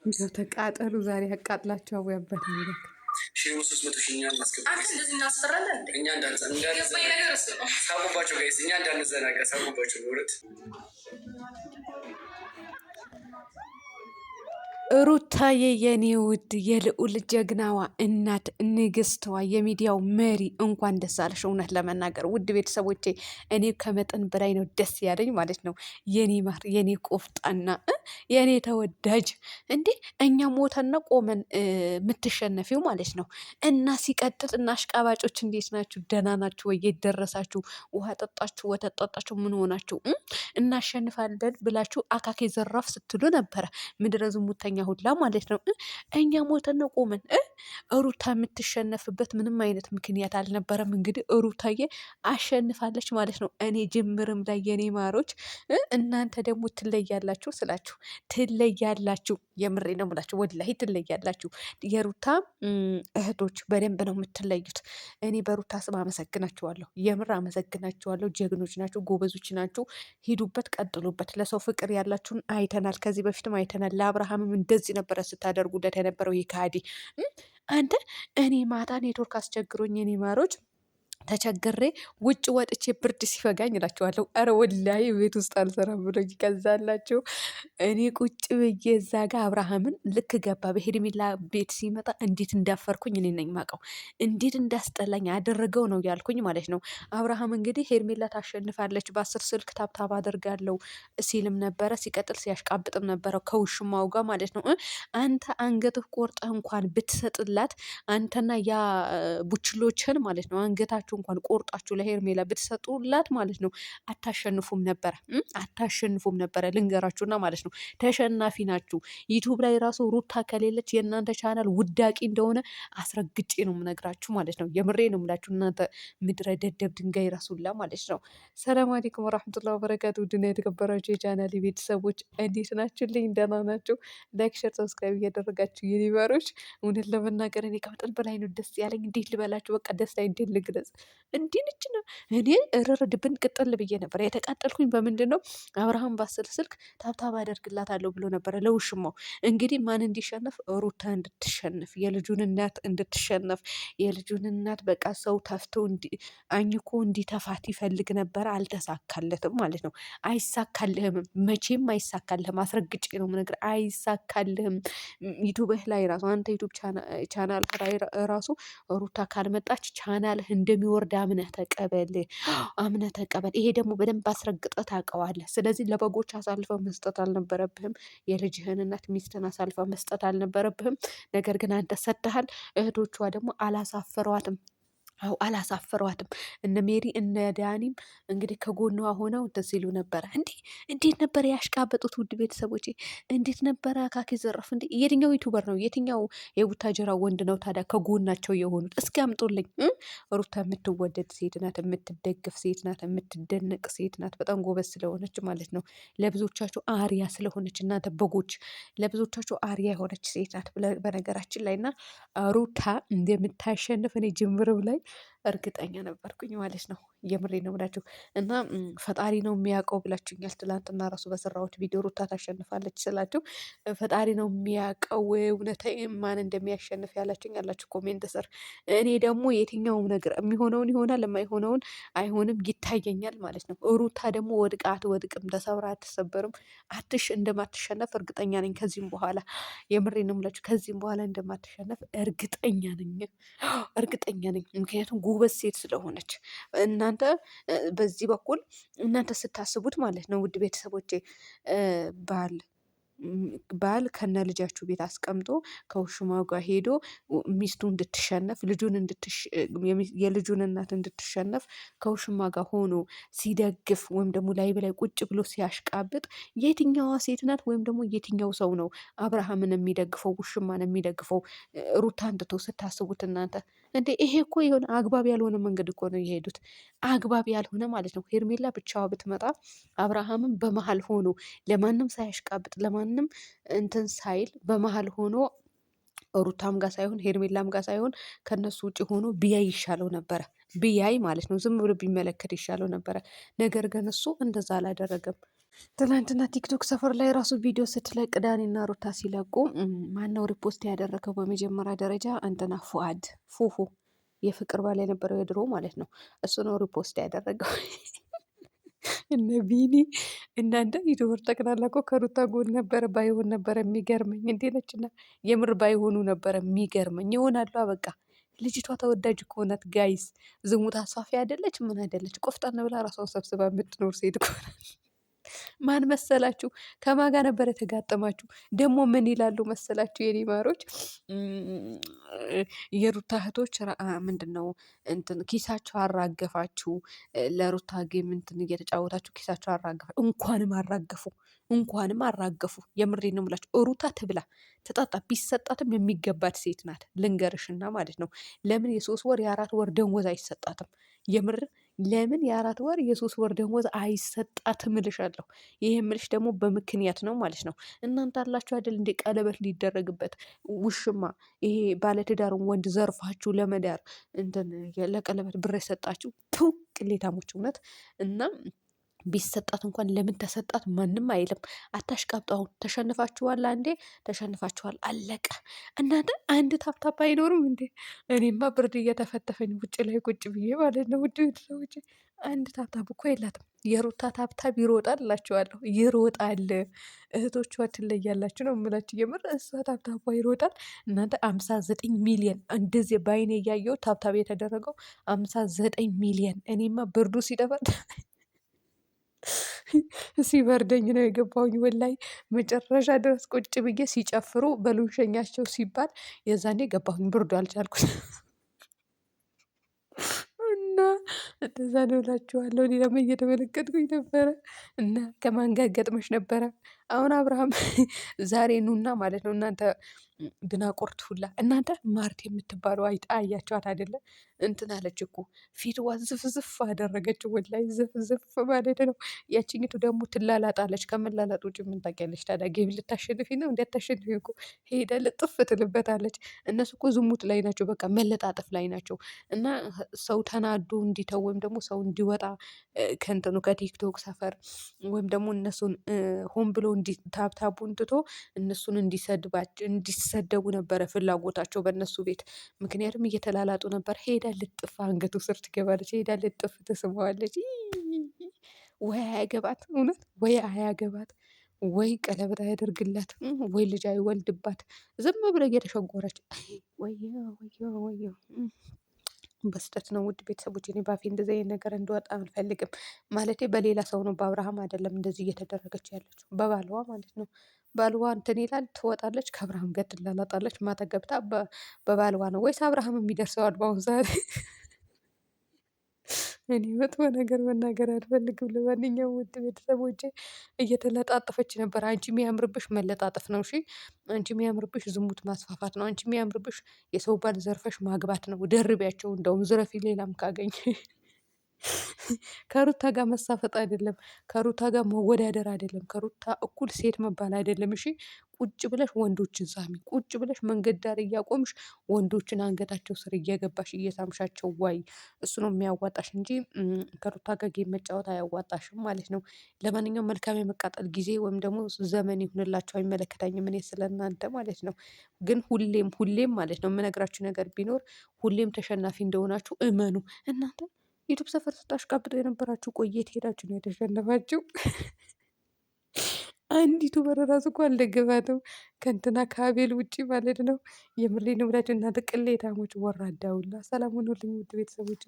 እንደው ተቃጠሉ ዛሬ አቃጥላችሁ አወያበታል። ሼሩ 300 ሺህ እኛ እናስገባለን። እንደዚህ እናስፈራለን እንዴ? እኛ ሳቁባቸው ጋይስ፣ እኛ እንዳንዘናጋ ሳቁባቸው በሁለት ሩታዬ የኔ ውድ የልዑል ጀግናዋ እናት ንግስትዋ የሚዲያው መሪ እንኳን ደስ አለሽ። እውነት ለመናገር ውድ ቤተሰቦቼ እኔ ከመጠን በላይ ነው ደስ ያለኝ ማለት ነው። የኔ ማር፣ የኔ ቆፍጣና፣ የኔ ተወዳጅ እንዴ እኛ ሞተን ቆመን የምትሸነፊው ማለት ነው። እና ሲቀጥል እና አሽቃባጮች እንዴት ናችሁ? ደህና ናችሁ ወይ? የት ደረሳችሁ? ውሃ ጠጣችሁ? ወተት ጠጣችሁ? ምን ሆናችሁ? እናሸንፋለን ብላችሁ አካኬ ዘራፍ ስትሉ ነበረ። ምድረ ዝሙተኛ ሁላ ማለት ነው። እኛ ሞተን ነው ቆመን። ሩታ የምትሸነፍበት ምንም አይነት ምክንያት አልነበረም። እንግዲህ ሩታዬ አሸንፋለች ማለት ነው። እኔ ጅምርም ላይ የኔ ማሮች፣ እናንተ ደግሞ ትለያላችሁ ስላችሁ ትለያላችሁ። የምሬ ነው የምላችሁ፣ ወላሂ ትለያላችሁ። የሩታ እህቶች በደንብ ነው የምትለዩት። እኔ በሩታ ስም አመሰግናችኋለሁ፣ የምር አመሰግናችኋለሁ። ጀግኖች ናችሁ፣ ጎበዞች ናችሁ። ሂዱበት፣ ቀጥሉበት። ለሰው ፍቅር ያላችሁን አይተናል፣ ከዚህ በፊትም አይተናል። ለአብርሃምም እንደዚህ ነበረ ስታደርጉለት የነበረው ይካዲ አንተ። እኔ ማታ ኔትወርክ አስቸግሮኝ የኔ ማሮች ተቸግሬ ውጭ ወጥቼ ብርድ ሲፈጋኝ እላችኋለሁ። አረ ወላሂ ቤት ውስጥ አልሰራም ብሎኝ ከዛላችሁ እኔ ቁጭ ብዬ እዛ ጋ አብርሃምን ልክ ገባ በሄርሜላ ቤት ሲመጣ እንዴት እንዳፈርኩኝ እኔ ነኝ ማቀው። እንዴት እንዳስጠላኝ አደረገው ነው ያልኩኝ ማለት ነው። አብርሃም እንግዲህ ሄርሜላ ታሸንፋለች በ10 ስልክ ታብታብ አደርጋለሁ ሲልም ነበረ። ሲቀጥል ሲያሽቃብጥም ነበረ ከውሽማው ጋር ማለት ነው። አንተ አንገትህ ቆርጠህ እንኳን ብትሰጥላት አንተና ያ ቡችሎችን ማለት ነው አንገታችሁ እንኳን ቆርጣችሁ ለሄርሜላ ብትሰጡላት ማለት ነው አታሸንፉም ነበረ። አታሸንፉም ነበረ ልንገራችሁና ማለት ነው። ተሸናፊ ናችሁ። ዩቱብ ላይ ራሱ ሩታ ከሌለች የእናንተ ቻናል ውዳቂ እንደሆነ አስረግጬ ነው የምነግራችሁ ማለት ነው። የምሬ ነው የምላችሁ እናንተ ምድረ ደደብ ድንጋይ ራሱላ ማለት ነው። ሰላም አለይኩም ወራህመቱላሂ ወበረካቱ። ውድና የተከበራችሁ የቻናል ቤተሰቦች እንዴት ናችሁልኝ? ደህና ናችሁ? ላይክ፣ ሼር፣ ሰብስክራይብ እያደረጋችሁ የኒቨሮች እውነት ለመናገር እኔ ከመጠን በላይ ነው ደስ ያለኝ። እንዴት ልበላችሁ? በቃ ደስታ እንዴት ልግለጽ? እንዲህ ነች ነው። እኔ እርር ድብን ቅጥል ብዬ ነበር የተቃጠልኩኝ። በምንድን ነው? አብርሃም በ10 ስልክ ታብታብ አደርግላታለሁ ብሎ ነበረ ለውሽማው። እንግዲህ ማን እንዲሸነፍ? ሩታ እንድትሸነፍ፣ የልጁን እናት እንድትሸነፍ። የልጁን እናት በቃ ሰው ተፍቶ አኝኮ እንዲተፋት ይፈልግ ነበረ። አልተሳካለትም ማለት ነው። አይሳካልህም፣ መቼም አይሳካልህም። አስረግጬ ነው የምነግርህ፣ አይሳካልህም። ዩቱብህ ላይ ራሱ አንተ ዩቱብ ቻናል ላይ ራሱ ሩታ ካልመጣች ቻናልህ እንደሚወርድ አምነህ ተቀበል፣ አምነህ ተቀበል። ይሄ ደግሞ በደንብ አስረግጠህ ታውቀዋለህ። ስለዚህ ለበጎች አሳልፈው መስጠት አልነበረብህም። የልጅህን እናት ሚስትን አሳልፈው መስጠት አልነበረብህም። ነገር ግን አንተ ሰጥተሃል። እህቶቿ ደግሞ አላሳፈሯትም። አው አላሳፈሯትም። እነ ሜሪ እነ ዳኒም እንግዲህ ከጎኗ ሆነው እንትን ሲሉ ነበረ። እንዴት ነበረ ያሽቃበጡት? ውድ ቤተሰቦቼ እንዴት ነበረ አካኪ ዘረፍ። የትኛው ዩቱበር ነው የትኛው የቡታጀራ ወንድ ነው ታዲያ ከጎናቸው የሆኑት? እስኪ አምጦልኝ። ሩታ የምትወደድ ሴት ናት፣ የምትደግፍ ሴት ናት፣ የምትደነቅ ሴት ናት። በጣም ጎበዝ ስለሆነች ማለት ነው። ለብዙዎቻቸው አሪያ ስለሆነች እናንተ በጎች ለብዙዎቻቸው አሪያ የሆነች ሴት ናት በነገራችን ላይ እና ሩታ እንደምታሸንፍ እኔ ጅምርም ላይ እርግጠኛ ነበርኩኝ ማለት ነው። የምሬ ነው ብላችሁ እና ፈጣሪ ነው የሚያውቀው ብላችሁኛል። ትላንትና ራሱ በሰራሁት ቪዲዮ ሩታ ታሸንፋለች ስላችሁ ፈጣሪ ነው የሚያውቀው እውነታ ማን እንደሚያሸንፍ ያላችሁኝ ያላችሁ ኮሜንት ስር። እኔ ደግሞ የትኛውም ነገር የሚሆነውን ይሆናል፣ የማይሆነውን አይሆንም ይታየኛል ማለት ነው። ሩታ ደግሞ ወድቃ አትወድቅም፣ ተሰብራ አትሰበርም። እንደማትሸነፍ እርግጠኛ ነኝ። ከዚህም በኋላ የምሬ ነው የምላችሁ ከዚህም በኋላ እንደማትሸነፍ እርግጠኛ ነኝ፣ እርግጠኛ ነኝ። ምክንያቱም ጎበዝ ሴት ስለሆነች እናንተ በዚህ በኩል እናንተ ስታስቡት ማለት ነው ውድ ቤተሰቦቼ ባል ከነ ልጃችሁ ቤት አስቀምጦ ከውሽማው ጋር ሄዶ ሚስቱ እንድትሸነፍ የልጁን እናት እንድትሸነፍ ከውሽማ ጋር ሆኖ ሲደግፍ ወይም ደግሞ ላይ በላይ ቁጭ ብሎ ሲያሽቃብጥ የትኛዋ ሴት ናት? ወይም ደግሞ የትኛው ሰው ነው አብርሃምን የሚደግፈው ውሽማን የሚደግፈው? ሩታን ትቶ ስታስቡት እናንተ እንዴ! ይሄ እኮ የሆነ አግባብ ያልሆነ መንገድ እኮ ነው የሄዱት። አግባብ ያልሆነ ማለት ነው። ሄርሜላ ብቻዋ ብትመጣ አብርሃምን በመሀል ሆኖ ለማንም ሳያሽቃብጥ ለማንም እንትን ሳይል በመሀል ሆኖ ሩታም ጋር ሳይሆን ሄርሜላም ጋር ሳይሆን ከነሱ ውጭ ሆኖ ቢያይ ይሻለው ነበረ። ቢያይ ማለት ነው። ዝም ብሎ ቢመለከት ይሻለው ነበረ። ነገር ግን እሱ እንደዛ አላደረገም። ትናንትና ቲክቶክ ሰፈር ላይ ራሱ ቪዲዮ ስትለቅ ዳኒና ሩታ ሲለቁ ማነው ሪፖስት ያደረገው? በመጀመሪያ ደረጃ እንትና ፉአድ ፉፉ የፍቅር ባል የነበረው የድሮ ማለት ነው። እሱ ነው ሪፖስት ያደረገው። እነ ቢኒ እናንተ ዩቱበር ጠቅላላ እኮ ከሩታ ጎን ነበረ። ባይሆን ነበረ የሚገርመኝ እንዴ ነችና፣ የምር ባይሆኑ ነበረ የሚገርመኝ። ይሆናሉ በቃ። ልጅቷ ተወዳጅ እኮ ናት ጋይስ። ዝሙት አስፋፊ አይደለች ምን አይደለች። ቆፍጠን ብላ ራሷን ሰብስባ የምትኖር ሴት እኮ ናት። ማን መሰላችሁ? ከማጋ ነበር የተጋጠማችሁ? ደግሞ ምን ይላሉ መሰላችሁ የኔ ማሮች? የሩታ እህቶች ምንድን ነው እንትን ኪሳቸው አራገፋችሁ፣ ለሩታ ጌም እንትን እየተጫወታችሁ ኪሳቸው አራገፋ። እንኳንም አራገፉ፣ እንኳንም አራገፉ። የምሬ ነው የምላችሁ። ሩታ ትብላ ትጠጣ፣ ቢሰጣትም የሚገባት ሴት ናት። ልንገርሽና ማለት ነው። ለምን የሶስት ወር የአራት ወር ደንወዝ አይሰጣትም? የምር ለምን የአራት ወር የሶስት ወር ደንወዝ አይሰጣትም እልሻለሁ። ይህ የምልሽ ደግሞ በምክንያት ነው ማለት ነው። እናንተ አላችሁ አይደል እንደ ቀለበት ሊደረግበት ውሽማ፣ ይሄ ባለትዳሩን ወንድ ዘርፋችሁ ለመዳር እንትን ለቀለበት ብር የሰጣችሁ ቅሌታሞች እውነት እና ቢሰጣት እንኳን ለምን ተሰጣት ማንም አይልም። አታሽቃብጡ። አሁን ተሸንፋችኋል፣ አንዴ ተሸንፋችኋል፣ አለቀ። እናንተ አንድ ታፕታፕ አይኖርም እንዴ? እኔማ ብርድ እየተፈተፈኝ ውጭ ላይ ቁጭ ብዬ ማለት ነው። ውድ ቤተሰቦች አንድ ታፕታፕ እኮ የላትም። የሩታ ታፕታፕ ይሮጣል እላችኋለሁ፣ ይሮጣል። እህቶቿ ትለያላችሁ ነው የምላችሁ። የምር እሷ ታፕታፓ ይሮጣል። እናንተ 59 ሚሊየን እንደዚህ በአይኔ እያየው ታፕታፕ የተደረገው 59 ሚሊየን። እኔማ ብርዱ ሲደፋት ሲበርደኝ ነው የገባውኝ። ወላይ መጨረሻ ድረስ ቁጭ ብዬ ሲጨፍሩ በሉንሸኛቸው ሲባል የዛኔ ገባሁኝ። ብርዱ አልቻልኩት እና እንደዛ ነው እላችኋለሁ። እኔ ደግሞ እየተመለከትኩኝ ነበረ እና ከማን ጋር ገጥመሽ ነበረ? አሁን አብርሃም ዛሬ ኑና ማለት ነው እናንተ ድናቁርት ሁላ እናንተ ማርት የምትባለው አይጣ አያቸዋት አይደለ? እንትን አለች እኮ ፊትዋ ዝፍዝፍ አደረገች። ወላይ ዝፍዝፍ ማለት ነው። ያችኝቱ ደግሞ ትላላጣለች። ከመላላጥ ውጭ ምን ታውቂያለች ታዲያ? ጌም ልታሸንፊ ነው? እንዳታሸንፊ እኮ ሄደ ልጥፍ ትልበታለች። እነሱ እኮ ዝሙት ላይ ናቸው። በቃ መለጣጠፍ ላይ ናቸው። እና ሰው ተናዶ እንዲተው ወይም ደግሞ ሰው እንዲወጣ ከእንትኑ ከቲክቶክ ሰፈር ወይም ደግሞ እነሱን ሆን ብሎ ታብታቡን ትቶ እነሱን እንዲሰደቡ ነበረ ፍላጎታቸው በእነሱ ቤት። ምክንያቱም እየተላላጡ ነበር። ሄዳ ልጥፍ አንገቱ ስር ትገባለች። ሄዳ ልጥፍ ትስበዋለች። ወይ አያገባት እውነት፣ ወይ አያገባት፣ ወይ ቀለበት አያደርግላት፣ ወይ ልጅ አይወልድባት። ዝም ብለ እየተሸጎረች ወየ ወየ ወየ በስጠት ነው። ውድ ቤተሰቦች እኔ ባፌ እንደዚህ አይነት ነገር እንዲወጣ አልፈልግም። ማለቴ በሌላ ሰው ነው፣ በአብርሃም አይደለም እንደዚህ እየተደረገች ያለችው፣ በባልዋ ማለት ነው። ባልዋ እንትን ይላል፣ ትወጣለች፣ ከአብርሃም ጋር ትላላጣለች። ማታ ገብታ በባልዋ ነው ወይስ አብርሃም የሚደርሰዋል በአሁኑ ሰዓት? እኔ መጥፎ ነገር መናገር አልፈልግም። ለማንኛውም ውድ ቤተሰቦቼ እየተለጣጠፈች ነበር። አንቺ የሚያምርብሽ መለጣጠፍ ነው። እሺ አንቺ የሚያምርብሽ ዝሙት ማስፋፋት ነው። አንቺ የሚያምርብሽ የሰው ባል ዘርፈሽ ማግባት ነው። ደርቢያቸው እንደውም ዝረፊ፣ ሌላም ካገኝ ከሩታ ጋር መሳፈጥ አይደለም፣ ከሩታ ጋር መወዳደር አይደለም፣ ከሩታ እኩል ሴት መባል አይደለም። እሺ ቁጭ ብለሽ ወንዶችን ሳሚ። ቁጭ ብለሽ መንገድ ዳር እያቆምሽ ወንዶችን አንገታቸው ስር እየገባሽ እየሳምሻቸው ዋይ። እሱ ነው የሚያዋጣሽ እንጂ ከሩታ ጋር ጌም መጫወት አያዋጣሽም ማለት ነው። ለማንኛውም መልካም የመቃጠል ጊዜ ወይም ደግሞ ዘመን ይሁንላቸው። አይመለከታኝም እኔ ስለእናንተ ማለት ነው። ግን ሁሌም ሁሌም ማለት ነው የምነግራችሁ ነገር ቢኖር ሁሌም ተሸናፊ እንደሆናችሁ እመኑ እናንተ ዩቱብ ሰፈር ስታሽቃብጡ የነበራችሁ ቆየት ሄዳችሁ ነው የተሸነፋችሁ። አንድ ዩቱበር ራሱ እኮ አልደገፋትም ከእንትና ከአቤል ውጭ ማለት ነው። የምሬን ነው ብላችሁ እናንተ ቅሌታሞች፣ ወራዳ ሁላ። ሰላም ሁኑልኝ ውድ ቤተሰቦች።